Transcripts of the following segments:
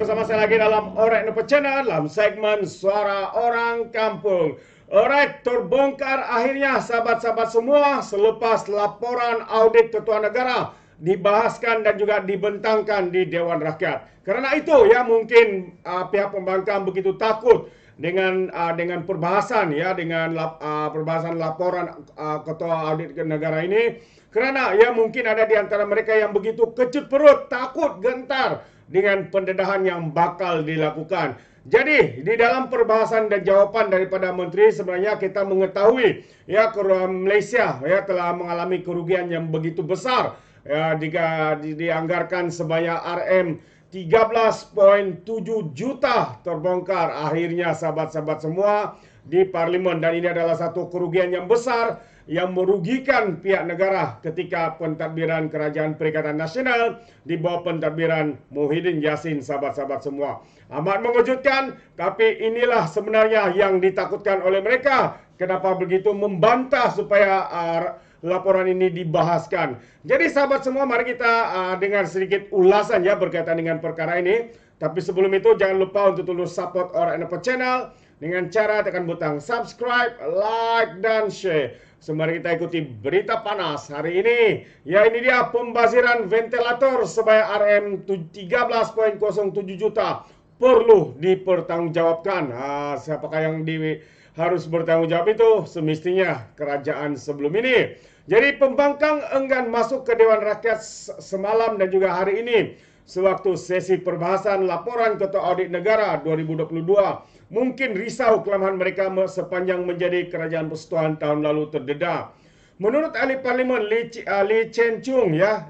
bersama saya lagi dalam Alright Nepo Channel dalam segmen Suara Orang Kampung. Alright, terbongkar akhirnya sahabat-sahabat semua selepas laporan audit Ketua Negara dibahaskan dan juga dibentangkan di Dewan Rakyat. Karena itu ya mungkin pihak pembangkang begitu takut dengan perbahasan ya perbahasan laporan Ketua Audit Negara ini, kerana ya mungkin ada di antara mereka yang begitu kecut perut, takut, gentar dengan pendedahan yang bakal dilakukan. Jadi di dalam perbahasan dan jawapan daripada menteri, sebenarnya kita mengetahui ya Malaysia ya telah mengalami kerugian yang begitu besar ya, dianggarkan sebanyak RM13.7 juta terbongkar akhirnya sahabat-sahabat semua di parlimen, dan ini adalah satu kerugian yang besar yang merugikan pihak negara ketika pentadbiran Kerajaan Perikatan Nasional di bawah pentadbiran Muhyiddin Yassin, sahabat-sahabat semua. Amat mengejutkan, tapi inilah sebenarnya yang ditakutkan oleh mereka. Kenapa begitu membantah supaya laporan ini dibahaskan. Jadi sahabat semua, mari kita dengar sedikit ulasan ya berkaitan dengan perkara ini. Tapi sebelum itu jangan lupa untuk terus support Alright Nepo Channel dengan cara tekan butang subscribe, like, dan share. Mari kita ikuti berita panas hari ini. Ya, ini dia pembaziran ventilator sebanyak RM13.07 juta perlu dipertanggungjawabkan. Siapakah yang harus bertanggung jawab itu? Semestinya kerajaan sebelum ini. Jadi pembangkang enggan masuk ke Dewan Rakyat semalam dan juga hari ini sewaktu sesi perbahasan laporan Ketua Audit Negara 2022. Mungkin risau kelemahan mereka sepanjang menjadi kerajaan persekutuan tahun lalu terdedah. Menurut ahli parlimen Lee Chen Chung ya,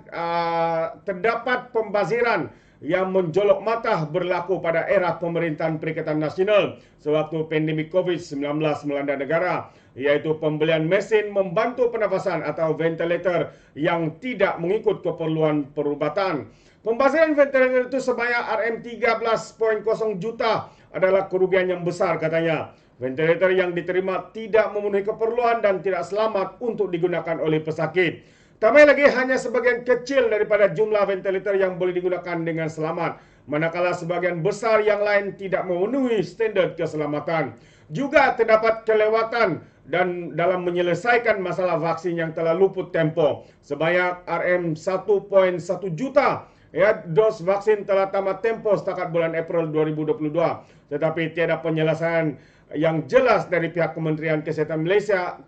terdapat pembaziran yang menjolok mata berlaku pada era pemerintahan Perikatan Nasional sewaktu pandemik COVID-19 melanda negara, yaitu pembelian mesin membantu pernafasan atau ventilator yang tidak mengikut keperluan perubatan. Pembaziran ventilator itu sebanyak RM13.0 juta adalah kerugian yang besar katanya. Ventilator yang diterima tidak memenuhi keperluan dan tidak selamat untuk digunakan oleh pesakit. Tambah lagi hanya sebagian kecil daripada jumlah ventilator yang boleh digunakan dengan selamat, manakala sebagian besar yang lain tidak memenuhi standard keselamatan. Juga terdapat kelewatan dan dalam menyelesaikan masalah vaksin yang telah luput tempo. Sebanyak RM1.1 juta ya, dos vaksin telah tamat tempo setakat bulan April 2022. Tetapi tiada penyelesaian yang jelas dari pihak Kementerian Kesihatan Malaysia,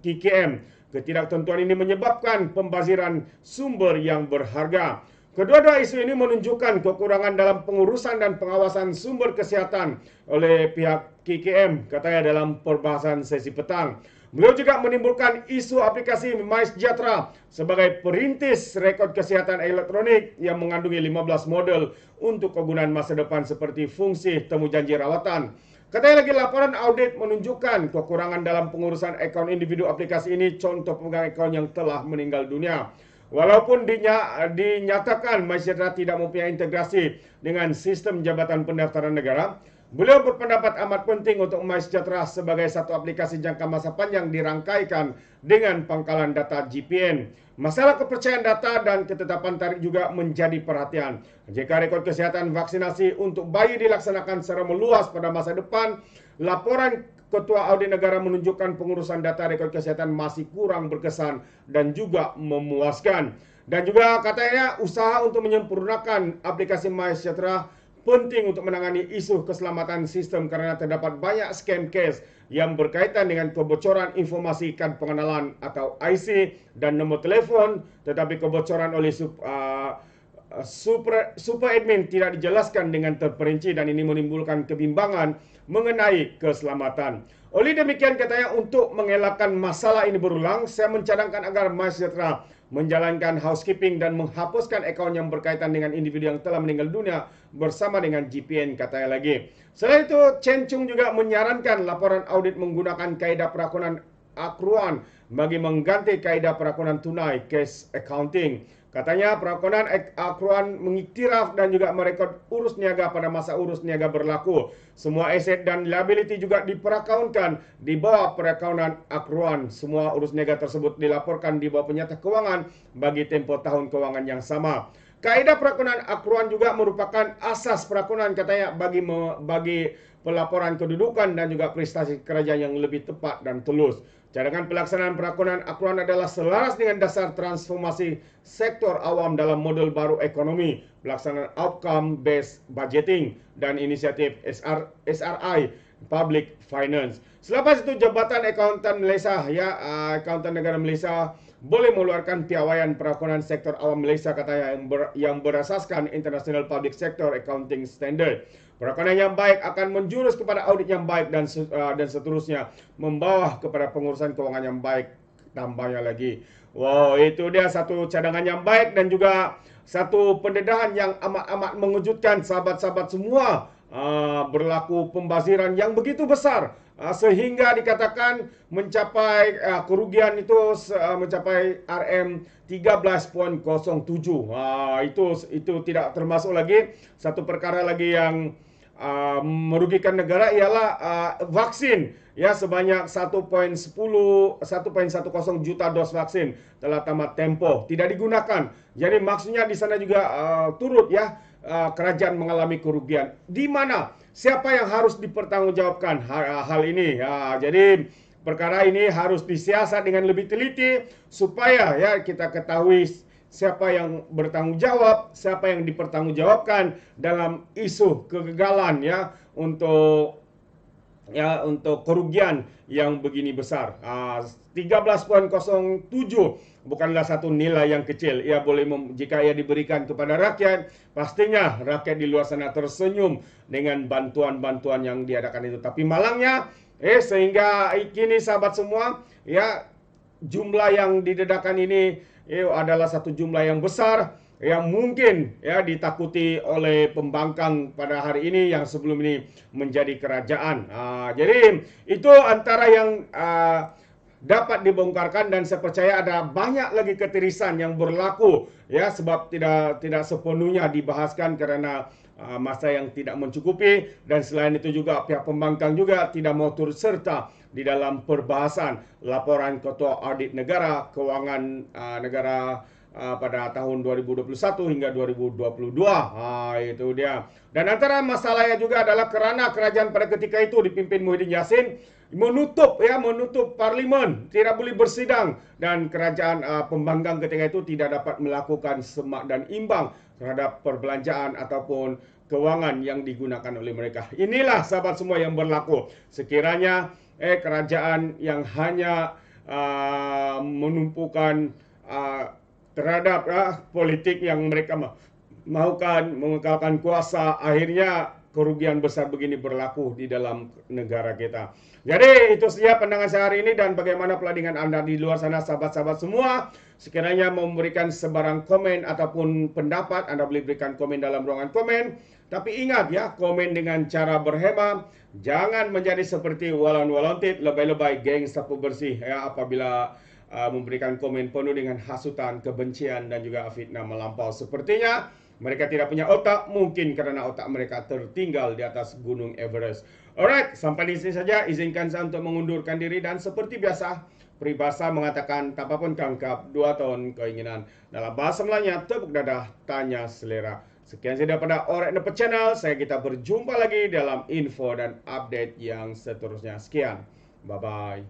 KKM. Ketidaktentuan ini menyebabkan pembaziran sumber yang berharga. Kedua-dua isu ini menunjukkan kekurangan dalam pengurusan dan pengawasan sumber kesihatan oleh pihak KKM, katanya dalam perbahasan sesi petang. Beliau juga menimbulkan isu aplikasi MySejahtera sebagai perintis rekod kesihatan elektronik yang mengandungi 15 model untuk kegunaan masa depan seperti fungsi temu janji rawatan. Katanya lagi laporan audit menunjukkan kekurangan dalam pengurusan akaun individu aplikasi ini, contoh pemegang akaun yang telah meninggal dunia. Walaupun dinyatakan MySejahtera tidak mempunyai integrasi dengan sistem Jabatan Pendaftaran Negara, beliau berpendapat amat penting untuk MySejahtera sebagai satu aplikasi jangka masa panjang dirangkaikan dengan pangkalan data GPN. Masalah kepercayaan data dan ketetapan tarikh juga menjadi perhatian. Jika rekod kesihatan vaksinasi untuk bayi dilaksanakan secara meluas pada masa depan, laporan Ketua Audit Negara menunjukkan pengurusan data rekod kesihatan masih kurang berkesan dan juga memuaskan. Dan juga katanya usaha untuk menyempurnakan aplikasi MySejahtera penting untuk menangani isu keselamatan sistem karena terdapat banyak scam case yang berkaitan dengan kebocoran informasi kad pengenalan atau IC dan nombor telefon, tetapi kebocoran oleh super admin tidak dijelaskan dengan terperinci, dan ini menimbulkan kebimbangan mengenai keselamatan. Oleh demikian katanya, untuk mengelakkan masalah ini berulang, saya mencadangkan agar MySejahtera menjalankan housekeeping dan menghapuskan akaun yang berkaitan dengan individu yang telah meninggal dunia bersama dengan GPN, katanya lagi. Selain itu, Chen Chung juga menyarankan laporan audit menggunakan kaedah perakunan akruan bagi mengganti kaedah perakunan tunai, cash accounting. Katanya perakunan akruan mengiktiraf dan juga merekod urus niaga pada masa urus niaga berlaku. Semua aset dan liability juga diperakaunkan di bawah perakaunan akruan. Semua urus niaga tersebut dilaporkan di bawah penyata keuangan bagi tempoh tahun keuangan yang sama. Kaedah perakunan akruan juga merupakan asas perakunan katanya bagi pelaporan kedudukan dan juga prestasi kerajaan yang lebih tepat dan tulus. Cadangan pelaksanaan perakunan akruan adalah selaras dengan dasar transformasi sektor awam dalam model baru ekonomi, pelaksanaan outcome-based budgeting, dan inisiatif SRI, Public Finance. Selepas itu, Jabatan Akauntan Malaysia, Akauntan Negara Malaysia, boleh mengeluarkan piawaian perakunan sektor awam Malaysia katanya yang berasaskan International Public Sector Accounting Standard. Perakunan yang baik akan menjurus kepada audit yang baik dan seterusnya, membawa kepada pengurusan kewangan yang baik, tambahnya lagi. Wow, itu dia satu cadangan yang baik dan juga satu pendedahan yang amat-amat mengejutkan sahabat-sahabat semua. Berlaku pembaziran yang begitu besar sehingga dikatakan mencapai kerugian itu mencapai RM13.07. Itu tidak termasuk lagi satu perkara lagi yang merugikan negara ialah vaksin ya, sebanyak 1.10 juta dos vaksin telah tamat tempoh tidak digunakan. Jadi maksudnya di sana juga turut ya kerajaan mengalami kerugian. Di mana siapa yang harus dipertanggungjawabkan hal ini? Jadi perkara ini harus disiasat dengan lebih teliti supaya ya kita ketahui siapa yang bertanggung jawab, siapa yang dipertanggungjawabkan dalam isu kegagalan ya untuk kerugian yang begini besar. 13.07 bukanlah satu nilai yang kecil. Ia boleh jika ia diberikan kepada rakyat, pastinya rakyat di luar sana tersenyum dengan bantuan-bantuan yang diadakan itu. Tapi malangnya sehingga kini sahabat semua ya, jumlah yang didedakan ini adalah satu jumlah yang besar yang mungkin ya ditakuti oleh pembangkang pada hari ini yang sebelum ini menjadi kerajaan. Jadi itu antara yang dapat dibongkarkan, dan saya percaya ada banyak lagi ketirisan yang berlaku ya, sebab tidak sepenuhnya dibahaskan karena masa yang tidak mencukupi, dan selain itu juga pihak pembangkang juga tidak mau turut serta di dalam perbahasan laporan Ketua Audit Negara Kewangan Negara pada tahun 2021 hingga 2022. Itu dia. Dan antara masalahnya juga adalah kerana kerajaan pada ketika itu dipimpin Muhyiddin Yassin menutup parlimen, tidak boleh bersidang, dan kerajaan pembangkang ketika itu tidak dapat melakukan semak dan imbang terhadap perbelanjaan ataupun kewangan yang digunakan oleh mereka. Inilah sahabat semua yang berlaku. Sekiranya kerajaan yang hanya menumpukan terhadap politik yang mereka mahukan mengekalkan kuasa, akhirnya kerugian besar begini berlaku di dalam negara kita. Jadi itu saja pandangan saya hari ini, dan bagaimana pula dengan Anda di luar sana sahabat-sahabat semua. Sekiranya mau memberikan sebarang komen ataupun pendapat, Anda boleh berikan komen dalam ruangan komen. Tapi ingat ya, komen dengan cara berhema. Jangan menjadi seperti walon-walontit, lebay-lebay geng sapu bersih ya, apabila memberikan komen penuh dengan hasutan, kebencian dan juga fitnah melampau. Sepertinya mereka tidak punya otak, mungkin karena otak mereka tertinggal di atas Gunung Everest. Alright, sampai di sini saja. Izinkan saya untuk mengundurkan diri, dan seperti biasa, peribahasa mengatakan tak apa pun tangkap 2 tahun keinginan. Dalam bahasa Melayunya, tepuk dadah, tanya selera. Sekian saja daripada Alright Nepet Channel. Kita berjumpa lagi dalam info dan update yang seterusnya. Sekian. Bye-bye.